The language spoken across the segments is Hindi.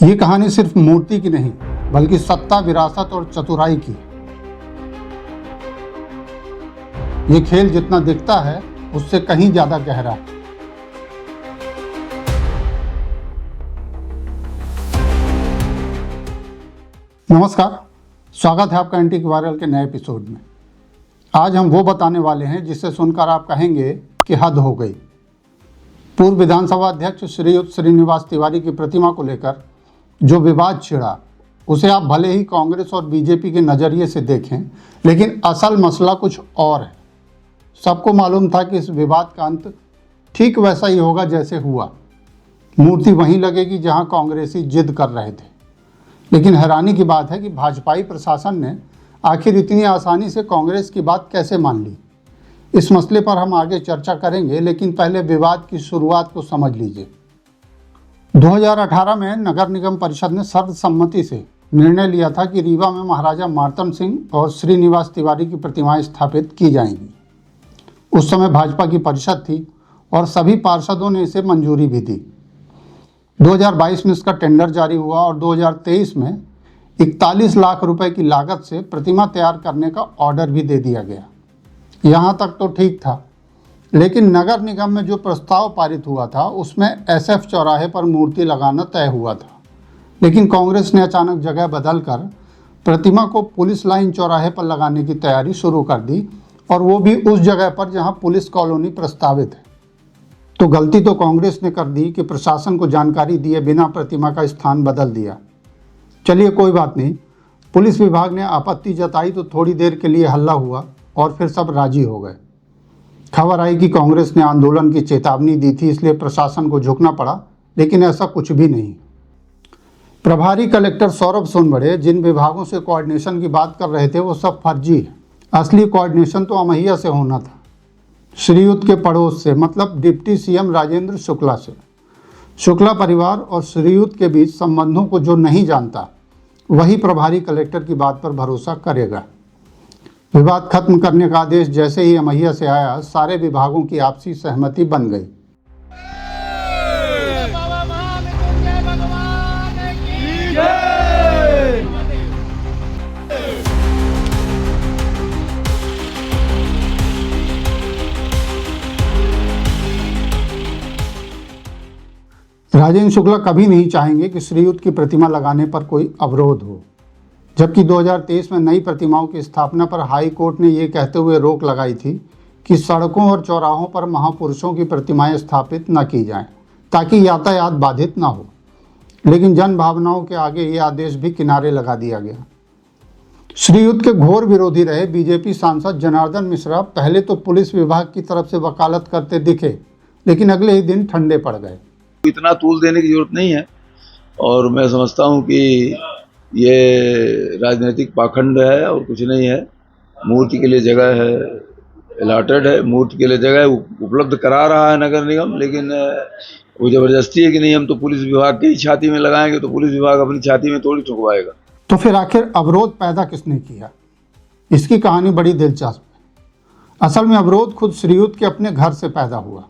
ये कहानी सिर्फ मूर्ति की नहीं बल्कि सत्ता, विरासत और चतुराई की। ये खेल जितना दिखता है उससे कहीं ज्यादा गहरा है। नमस्कार, स्वागत है आपका एंटीक वायरल के नए एपिसोड में। आज हम वो बताने वाले हैं जिसे सुनकर आप कहेंगे कि हद हो गई। पूर्व विधानसभा अध्यक्ष श्रीयुत श्रीनिवास तिवारी की प्रतिमा को लेकर जो विवाद छिड़ा, उसे आप भले ही कांग्रेस और बीजेपी के नज़रिए से देखें, लेकिन असल मसला कुछ और है। सबको मालूम था कि इस विवाद का अंत ठीक वैसा ही होगा जैसे हुआ। मूर्ति वहीं लगेगी जहां कांग्रेसी जिद कर रहे थे। लेकिन हैरानी की बात है कि भाजपाई प्रशासन ने आखिर इतनी आसानी से कांग्रेस की बात कैसे मान ली। इस मसले पर हम आगे चर्चा करेंगे, लेकिन पहले विवाद की शुरुआत को समझ लीजिए। 2018 में नगर निगम परिषद ने सर्वसम्मति से निर्णय लिया था कि रीवा में महाराजा मार्तंड सिंह और श्रीनिवास तिवारी की प्रतिमाएं स्थापित की जाएंगी। उस समय भाजपा की परिषद थी और सभी पार्षदों ने इसे मंजूरी भी दी। 2022 में इसका टेंडर जारी हुआ और 2023 में 41 लाख रुपए की लागत से प्रतिमा तैयार करने का ऑर्डर भी दे दिया गया। यहाँ तक तो ठीक था, लेकिन नगर निगम में जो प्रस्ताव पारित हुआ था उसमें SF चौराहे पर मूर्ति लगाना तय हुआ था। लेकिन कांग्रेस ने अचानक जगह बदलकर प्रतिमा को पुलिस लाइन चौराहे पर लगाने की तैयारी शुरू कर दी, और वो भी उस जगह पर जहां पुलिस कॉलोनी प्रस्तावित है। तो गलती तो कांग्रेस ने कर दी कि प्रशासन को जानकारी दिए बिना प्रतिमा का स्थान बदल दिया। चलिए कोई बात नहीं, पुलिस विभाग ने आपत्ति जताई तो थोड़ी देर के लिए हल्ला हुआ और फिर सब राजी हो गए। खबर आई कि कांग्रेस ने आंदोलन की चेतावनी दी थी, इसलिए प्रशासन को झुकना पड़ा, लेकिन ऐसा कुछ भी नहीं। प्रभारी कलेक्टर सौरभ सोनबड़े जिन विभागों से कोऑर्डिनेशन की बात कर रहे थे वो सब फर्जी है। असली कोऑर्डिनेशन तो अमैया से होना था, श्रीयुत के पड़ोस से, मतलब डिप्टी CM राजेंद्र शुक्ला से। शुक्ला परिवार और श्रीयुत के बीच संबंधों को जो नहीं जानता वही प्रभारी कलेक्टर की बात पर भरोसा करेगा। विवाद खत्म करने का आदेश जैसे ही अमैया से आया, सारे विभागों की आपसी सहमति बन गई। राजेंद्र शुक्ला कभी नहीं चाहेंगे कि श्रीयुत की प्रतिमा लगाने पर कोई अवरोध हो, जबकि 2023 में नई प्रतिमाओं की स्थापना पर हाई कोर्ट ने ये कहते हुए रोक लगाई थी कि सड़कों और चौराहों पर महापुरुषों की प्रतिमाएं स्थापित न की जाएं, ताकि यातायात बाधित न हो। लेकिन जन भावनाओं के आगे ये आदेश भी किनारे लगा दिया गया। श्रीयुत के घोर विरोधी रहे बीजेपी सांसद जनार्दन मिश्रा पहले तो पुलिस विभाग की तरफ से वकालत करते दिखे, लेकिन अगले ही दिन ठंडे पड़ गए। इतना तूल देने की जरूरत नहीं है, और मैं समझता हूं कि ये राजनीतिक पाखंड है और कुछ नहीं है। मूर्ति के लिए जगह है, अलॉटेड है, मूर्ति के लिए जगह उपलब्ध करा रहा है नगर निगम, लेकिन वो जबरदस्ती है कि नहीं हम तो पुलिस विभाग की छाती में लगाएंगे, तो पुलिस विभाग अपनी छाती में थोड़ी ठुकवाएगा। तो फिर आखिर अवरोध पैदा किसने किया? इसकी कहानी बड़ी दिलचस्प है। असल में अवरोध खुद श्रीयुत के अपने घर से पैदा हुआ।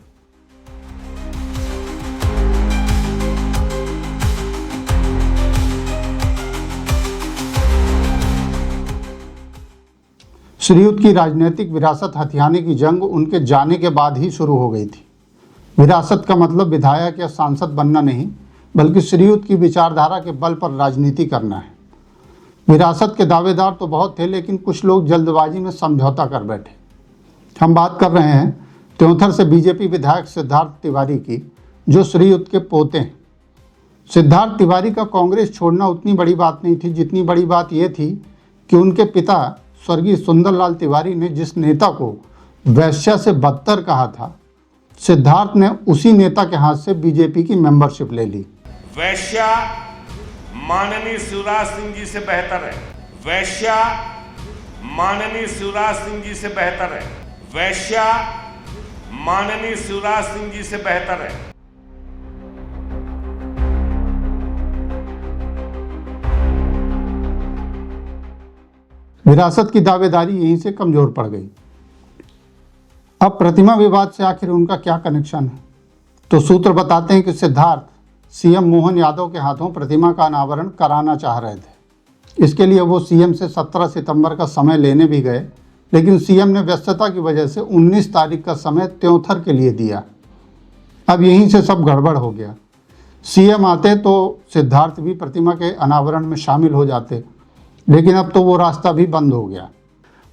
श्रीयुत की राजनीतिक विरासत हथियाने की जंग उनके जाने के बाद ही शुरू हो गई थी। विरासत का मतलब विधायक या सांसद बनना नहीं, बल्कि श्रीयुत की विचारधारा के बल पर राजनीति करना है। विरासत के दावेदार तो बहुत थे, लेकिन कुछ लोग जल्दबाजी में समझौता कर बैठे। हम बात कर रहे हैं त्योंथर से बीजेपी विधायक सिद्धार्थ तिवारी की, जो श्रीयुत के पोते हैं। सिद्धार्थ तिवारी का कांग्रेस छोड़ना उतनी बड़ी बात नहीं थी, जितनी बड़ी बात यह थी कि उनके पिता स्वर्गीय सुंदरलाल तिवारी ने जिस नेता को वैश्या से बदतर कहा था, सिद्धार्थ ने उसी नेता के हाथ से बीजेपी की मेंबरशिप ले ली। वैश्या माननीय शिवराज सिंह जी से बेहतर है। वैश्या माननीय शिवराज सिंह जी से बेहतर है। वैश्या माननीय शिवराज सिंह जी से बेहतर है। विरासत की दावेदारी यहीं से कमजोर पड़ गई। अब प्रतिमा विवाद से आखिर उनका क्या कनेक्शन है? तो सूत्र बताते हैं कि सिद्धार्थ सीएम मोहन यादव के हाथों प्रतिमा का अनावरण कराना चाह रहे थे। इसके लिए वो सीएम से 17 सितंबर का समय लेने भी गए, लेकिन सीएम ने व्यस्तता की वजह से 19 तारीख का समय त्योंथर के लिए दिया। अब यहीं से सब गड़बड़ हो गया। सीएम आते तो सिद्धार्थ भी प्रतिमा के अनावरण में शामिल हो जाते, लेकिन अब तो वो रास्ता भी बंद हो गया।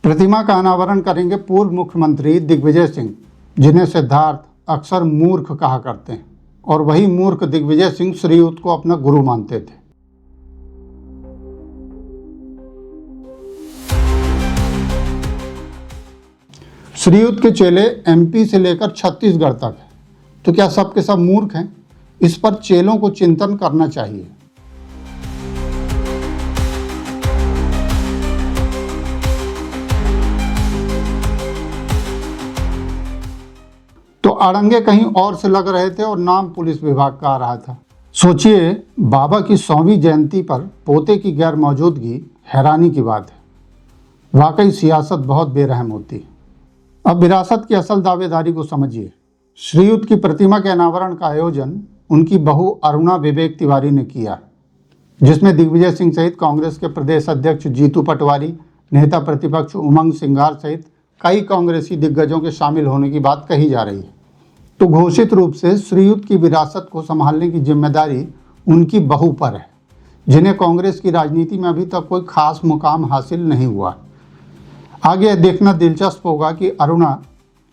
प्रतिमा का अनावरण करेंगे पूर्व मुख्यमंत्री दिग्विजय सिंह, जिन्हें सिद्धार्थ अक्सर मूर्ख कहा करते हैं, और वही मूर्ख दिग्विजय सिंह श्रीयुत को अपना गुरु मानते थे। श्रीयुत के चेले एमपी से लेकर छत्तीसगढ़ तक हैं, तो क्या सब के सब मूर्ख हैं? इस पर चेलों को चिंतन करना चाहिए। तो अड़ंगे कहीं और से लग रहे थे और नाम पुलिस विभाग का आ रहा था। सोचिए, बाबा की 100वीं जयंती पर पोते की गैर मौजूदगी हैरानी की बात है। वाकई सियासत बहुत बेरहम होती है। अब विरासत की असल दावेदारी को समझिए। श्रीयुत की प्रतिमा के अनावरण का आयोजन उनकी बहू अरुणा विवेक तिवारी ने किया, जिसमें दिग्विजय सिंह सहित कांग्रेस के प्रदेश अध्यक्ष जीतू पटवारी, नेता प्रतिपक्ष उमंग सिंगार सहित कई कांग्रेसी दिग्गजों के शामिल होने की बात कही जा रही है। तो घोषित रूप से श्रीयुत की विरासत को संभालने की जिम्मेदारी उनकी बहू पर है, जिन्हें कांग्रेस की राजनीति में अभी तक कोई खास मुकाम हासिल नहीं हुआ। आगे देखना दिलचस्प होगा कि अरुणा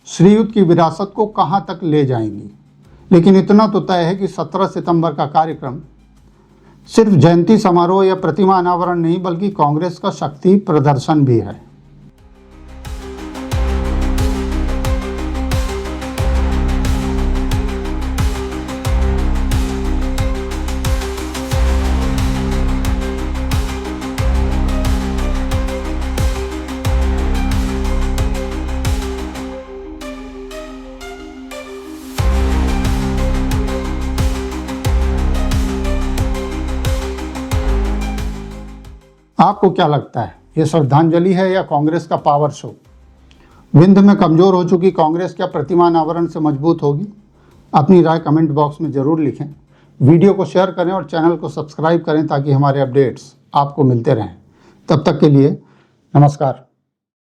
श्रीयुत की विरासत को कहां तक ले जाएंगी। लेकिन इतना तो तय है कि 17 सितंबर का कार्यक्रम सिर्फ जयंती समारोह या प्रतिमा अनावरण नहीं, बल्कि कांग्रेस का शक्ति प्रदर्शन भी है। आपको क्या लगता है, ये श्रद्धांजलि है या कांग्रेस का पावर शो? विंध्य में कमजोर हो चुकी कांग्रेस क्या प्रतिमा अनावरण से मजबूत होगी? अपनी राय कमेंट बॉक्स में जरूर लिखें। वीडियो को शेयर करें और चैनल को सब्सक्राइब करें ताकि हमारे अपडेट्स आपको मिलते रहें। तब तक के लिए नमस्कार।